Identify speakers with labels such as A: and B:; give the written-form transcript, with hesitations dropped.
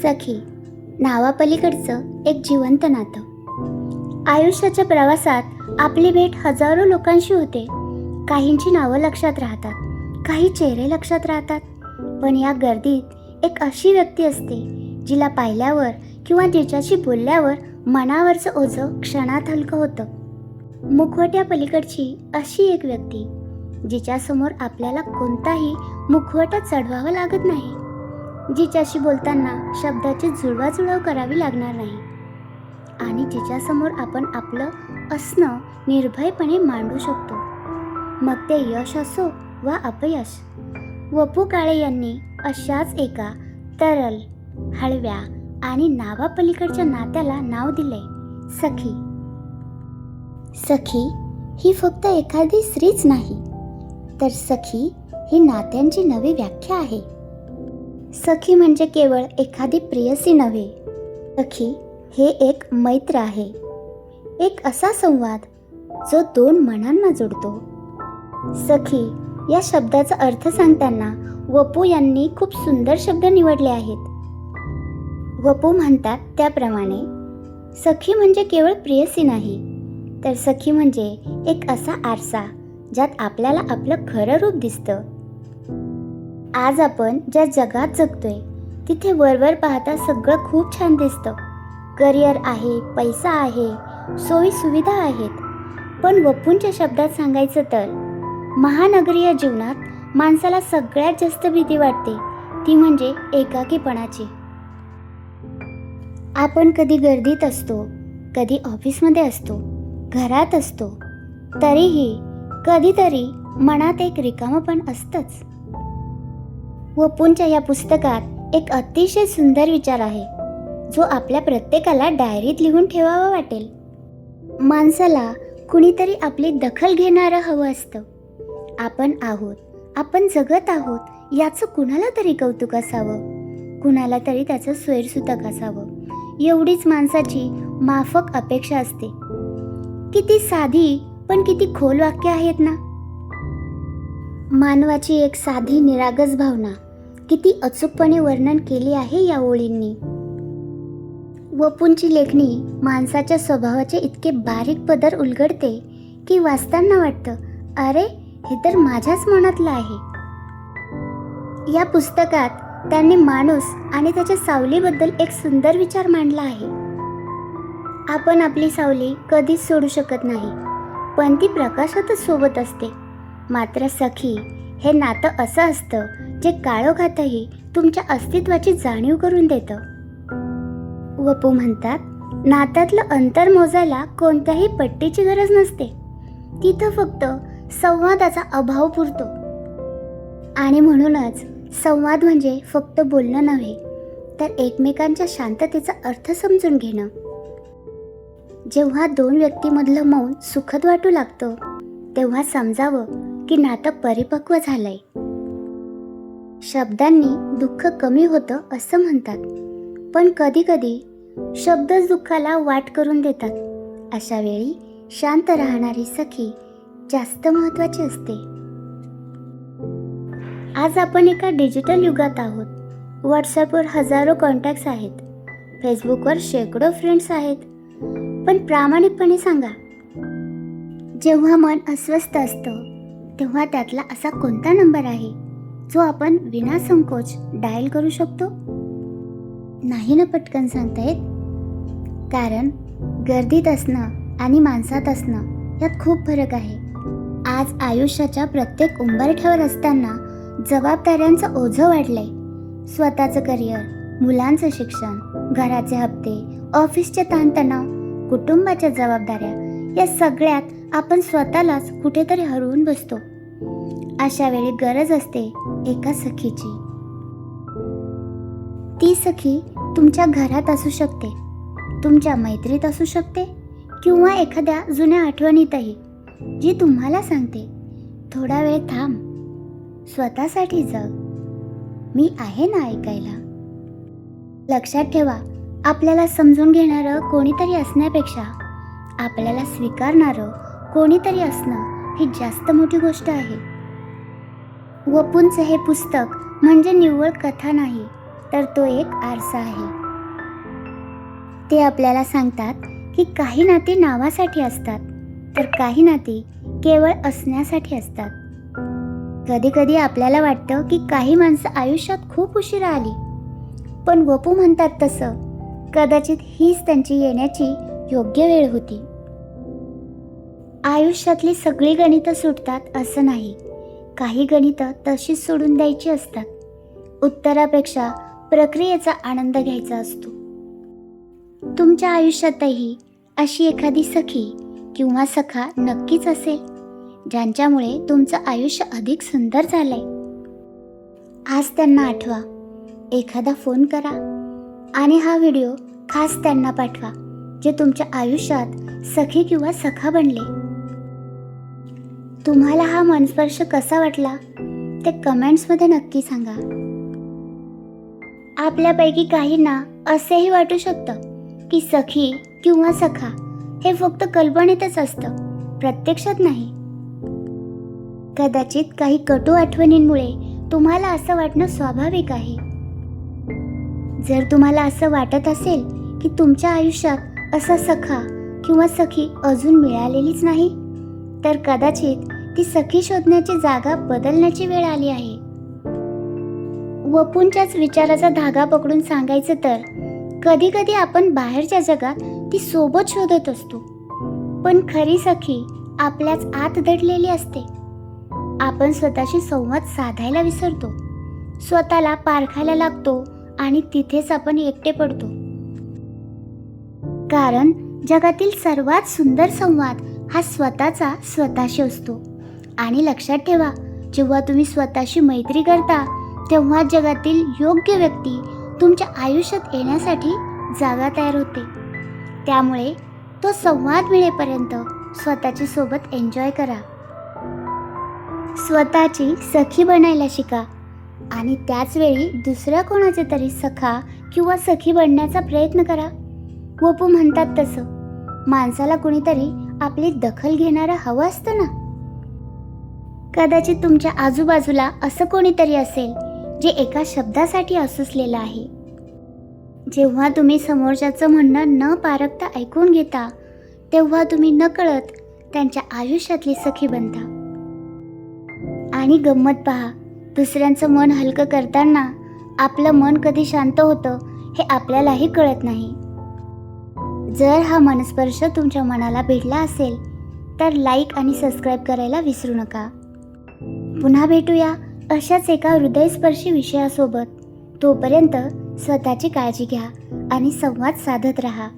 A: सखी नावापलीकडचं एक जिवंत नातं. आयुष्याच्या प्रवासात आपली भेट हजारो लोकांशी होते. काहींची नावं लक्षात राहतात, काही चेहरे लक्षात राहतात, पण या गर्दीत एक अशी व्यक्ती असते जिला पाहिल्यावर किंवा जिच्याशी बोलल्यावर मनावरचं ओझं क्षणात हलकं होतं. मुखवट्या पलीकडची अशी एक व्यक्ती जिच्यासमोर आपल्याला कोणताही मुखवटा चढवावा लागत नाही, जिच्याशी बोलताना शब्दाची जुळवाजुळव करावी लागणार नाही आणि जिच्यासमोर आपण आपलं असणं निर्भयपणे मांडू शकतो, मग ते यश असो वा अपयश. वपू काळे यांनी अशाच एका तरल, हळव्या आणि नावापलीकडच्या नात्याला नाव दिले सखी. सखी ही फक्त एखादी स्त्रीच नाही, तर सखी ही नात्यांची नवी व्याख्या आहे. सखी म्हणजे केवळ एखादी प्रेयसी नव्हे, सखी हे एक मैत्र आहे, एक असा संवाद जो दोन मनांना जोडतो. सखी या शब्दाचा अर्थ सांगताना वपू यांनी खूप सुंदर शब्द निवडले आहेत. वपू म्हणतात त्याप्रमाणे, सखी म्हणजे केवळ प्रेयसी नाही, तर सखी म्हणजे एक असा आरसा ज्यात आपल्याला आपलं खरं रूप दिसतं. आज आपण ज्या जगात जगतोय तिथे वरवर पाहता सगळं खूप छान दिसतं. करिअर आहे, पैसा आहे, सोयी सुविधा आहेत, पण वपूंच्या शब्दात सांगायचं तर महानगरीय जीवनात माणसाला सगळ्यात जास्त भीती वाटते, ती म्हणजे एकाकीपणाची. आपण कधी गर्दीत असतो, कधी ऑफिसमध्ये असतो, घरात असतो, तरीही कधीतरी मनात एक रिकामपण असतंच. वपूंच्या या पुस्तकात एक अतिशय सुंदर विचार आहे, जो आपल्या प्रत्येकाला डायरीत लिहून ठेवावा वाटेल. माणसाला कुणीतरी आपली दखल घेणारं हवं असतं. आपण आहोत, आपण जगत आहोत, याचं कुणाला तरी कौतुक असावं, कुणाला तरी त्याचं स्वैरसूतक असावं, एवढीच माणसाची माफक अपेक्षा असते. किती साधी पण किती खोल वाक्य आहेत ना. मानवाची एक साधी निरागस भावना किती अचूकपणे वर्णन केली आहे या ओळींनी. वपूंची लेखणी माणसाच्या स्वभावाचे इतके बारीक पदर उलगडते की वाचताना वाटतं, अरे हे तर माझ्याच मनातलं आहे. या पुस्तकात त्यांनी माणूस आणि त्याच्या सावलीबद्दल एक सुंदर विचार मांडला आहे. आपण आपली सावली कधीच सोडू शकत नाही, पण ती प्रकाशातच सोबत असते. मात्र सखी हे नातं असं असतं जे काळोखातही तुमच्या अस्तित्वाची जाणीव करून देतं. वपू म्हणतात, नात्यातलं अंतर मोजायला कोणत्याही पट्टीची गरज नसते, तिथं फक्त संवादाचा अभाव पुरतो. आणि म्हणूनच संवाद म्हणजे फक्त बोलणं नव्हे, तर एकमेकांच्या शांततेचा अर्थ समजून घेणं. जेव्हा दोन व्यक्तीमधलं मौन सुखद वाटू लागतं, तेव्हा समजावं की नातं परिपक्व झालंय. शब्दांनी दुःख कमी होतं असं म्हणतात, पण कधी कधी शब्दच दुःखाला वाट करून देतात. अशा वेळी शांत राहणारी सखी जास्त महत्त्वाची असते. आज आपण एका डिजिटल युगात आहोत. व्हॉट्सॲपवर हजारो कॉन्टॅक्ट्स आहेत, फेसबुकवर शेकडो फ्रेंड्स आहेत, पण प्रामाणिकपणे सांगा, जेव्हा मन अस्वस्थ असतं तेव्हा त्यातला असा कोणता नंबर आहे जो आपण विनासंकोच डायल करू शकतो? नाही ना पटकन सांगता येत, कारण गर्दीत असणं आणि माणसात असणं यात खूप फरक आहे. आज आयुष्याच्या प्रत्येक उंबरठ्यावर असताना जबाबदाऱ्यांचं ओझं वाढलंय. स्वतःचं करिअर, मुलांचं शिक्षण, घराचे हप्ते, ऑफिसचे ताणतणाव, कुटुंबाच्या जबाबदाऱ्या, या सगळ्यात आपण स्वतःलाच कुठेतरी हरवून बसतो. अशा वेळी गरज असते एका सखीची. ती सखी तुमच्या घरात असू शकते, तुमच्या मैत्रीत असू शकते, किंवा एखाद्या जुन्या आठवणीतही, जी तुम्हाला सांगते, थोडा वेळ थांब, स्वतःसाठी जग, मी आहे ना ऐकायला. लक्षात ठेवा, आपल्याला समजून घेणारं कोणीतरी असण्यापेक्षा आपल्याला स्वीकारणारं कोणीतरी असणं ही जास्त मोठी गोष्ट आहे. वपूंचे हे पुस्तक म्हणजे निव्वळ कथा नाही, तर तो एक आरसा आहे. ते आपल्याला सांगतात की काही नाती नावासाठी असतात, तर काही नाती केवळ असण्यासाठी असतात. कधी कधी आपल्याला वाटतं की काही माणसं आयुष्यात खूप उशिरा आली, पण वपू म्हणतात तसं कदाचित हीच त्यांची येण्याची योग्य वेळ होती. आयुष्यातली सगळी गणितं सुटतात असं नाही. काही गणितं तशीच सोडून द्यायची असतात. उत्तरापेक्षा प्रक्रियेचा आनंद घ्यायचा असतो. तुमच्या आयुष्यातही अशी एखादी सखी किंवा सखा नक्कीच असेल, ज्यांच्यामुळे तुमचं आयुष्य अधिक सुंदर झालंय. आज त्यांना आठवा, एखादा फोन करा आणि हा व्हिडिओ खास त्यांना पाठवा, जे तुमच्या आयुष्यात सखी किंवा सखा बनले. तुम्हाला हा मनस्पर्श कसा वाटला ते कमेंट्समध्ये नक्की सांगा. आपल्यापैकी काहींना असेही वाटू शकतं की सखी किंवा सखा हे फक्त कल्पनेतच असतं, प्रत्यक्षात नाही. कदाचित काही कटू आठवणींमुळे तुम्हाला असं वाटणं स्वाभाविक आहे. जर तुम्हाला असं वाटत असेल की तुमच्या आयुष्यात असा सखा किंवा सखी अजून मिळालेलीच नाही, तर कदाचित ती सखी शोधण्याची जागा बदलण्याची वेळ आली आहे. वपूंच्याच विचाराचा धागा पकडून सांगायचं तर कधी कधी आपण बाहेरच्या जगात ती सोबत शोधत असतो, पण खरी सखी आपल्याच आत दडलेली असते. आपण स्वतःशी संवाद साधायला विसरतो, स्वतःला पारखायला लागतो आणि तिथेच आपण एकटे पडतो. कारण जगातील सर्वात सुंदर संवाद हा स्वतःचा स्वतःशी असतो. आणि लक्षात ठेवा, जेव्हा तुम्ही स्वतःशी मैत्री करता तेव्हा जगातील योग्य व्यक्ती तुमच्या आयुष्यात येण्यासाठी जागा तयार होते. त्यामुळे तो संवाद मिळेपर्यंत स्वतःची सोबत एन्जॉय करा. स्वतःची सखी बनायला शिका आणि त्याच वेळी दुसऱ्या कोणाचे तरी सखा किंवा सखी बनण्याचा प्रयत्न करा. वपू म्हणतात तसं माणसाला कुणीतरी आपली दखल घेणारं हवं असतं ना. कदाचित तुमच्या आजूबाजूला असं कोणीतरी असेल जे एका शब्दासाठी असुसलेलं आहे. जेव्हा तुम्ही समोरच्याचं म्हणणं न पारखता ऐकून घेता, तेव्हा तुम्ही नकळत त्यांच्या आयुष्यातली सखी बनता. आणि गंमत पहा, दुसऱ्यांचं मन हलकं करताना आपलं मन कधी शांत होतं हे आपल्यालाही कळत नाही. जर हा मनस्पर्श तुमच्या मनाला भिडला असेल तर लाईक आणि सबस्क्राईब करायला विसरू नका. पुन्हा भेटूया अशाच एका हृदयस्पर्शी विषयासोबत. तोपर्यंत स्वतःची काळजी घ्या आणि संवाद साधत राहा.